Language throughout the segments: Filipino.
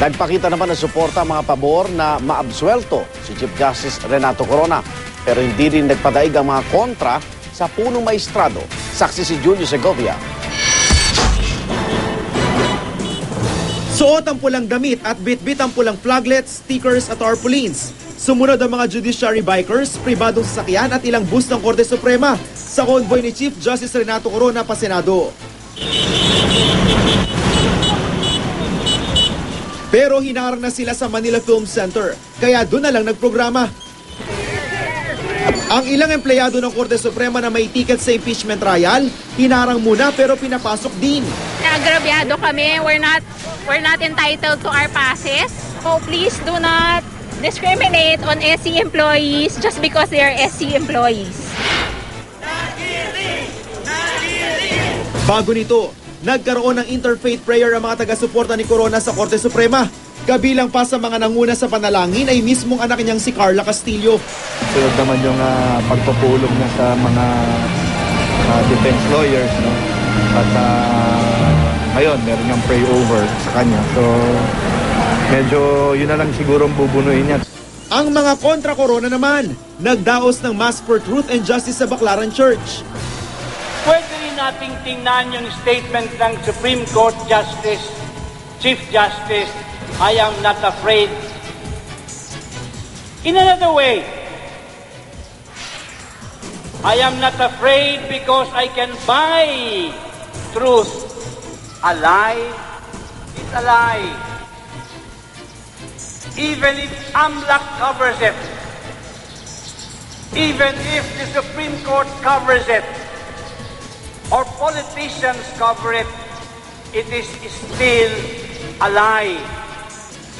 Nagpakita naman ng suporta ang mga pabor na maabsuelto si Chief Justice Renato Corona. Pero hindi rin nagpadaig ang mga kontra sa punong maestrado. Saksi si Julio Segovia. Suot ang pulang damit at bit-bit ang pulang flaglets, stickers at tarpaulins. Sumunod ang mga judiciary bikers, pribadong sasakyan at ilang bus ng Korte Suprema sa convoy ni Chief Justice Renato Corona pa Senado. Pero hinarang na sila sa Manila Film Center, kaya doon na lang nagprograma. Ang ilang empleyado ng Korte Suprema na may ticket sa impeachment trial, hinarang muna pero pinapasok din. Agrabyado kami, we're not entitled to our passes. So please do not discriminate on SC employees just because they are SC employees. Bago nito, nagkaroon ng interfaith prayer ang mga taga-suporta ni Corona sa Korte Suprema. Kabilang pa sa mga nanguna sa panalangin ay mismong anak niyang si Carla Castillo. Sunod naman yung pagpupulong niya sa mga defense lawyers, no? At ngayon, meron niyang pray over sa kanya. So, medyo yun na lang siguro ang bubunuin niya. Ang mga kontra-corona naman, nagdaos ng Mass for Truth and Justice sa Baclaran Church. Pwede rin nating tingnan yung statement ng Supreme Court Justice, Chief Justice, I am not afraid. In another way, I am not afraid because I can buy truth. A lie is a lie. Even if AMLAC covers it, even if the Supreme Court covers it, or politicians cover it, it is still a lie.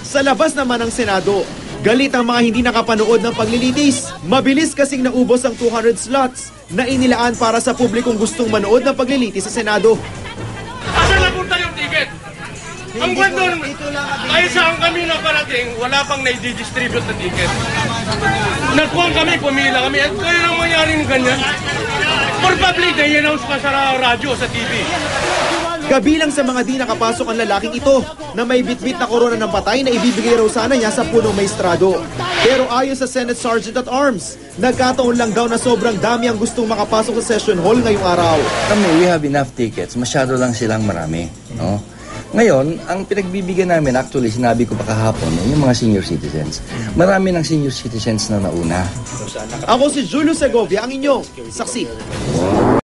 Sa labas naman ng Senado, galit ang mga hindi nakapanood ng paglilitis. Mabilis kasing naubos ang 200 slots na inilaan para sa publikong gustong manood ng paglilitis sa Senado. Asan napunta yung ticket? Ang kwento, kahit saan kami nakarating, wala pang na-distribute na ticket. Nagkuhan kami, pumila kami, at kaya nang mangyari ng ganyan. For public, na-announce pa sa radyo, sa TV. Kabilang sa mga di nakapasok ang lalaking ito na may bitbit na korona ng patay na ibibigay raw sana niya sa punong maestrado. Pero ayon sa Senate Sergeant at Arms, nagkataon lang daw na sobrang dami ang gustong makapasok sa session hall ngayong araw. We have enough tickets, masyado lang silang marami. No? Ngayon, ang pinagbibigyan namin, actually, sinabi ko pa kahapon, yung mga senior citizens. Marami ng senior citizens na nauna. Ako si Julio Segovia, ang inyong saksi.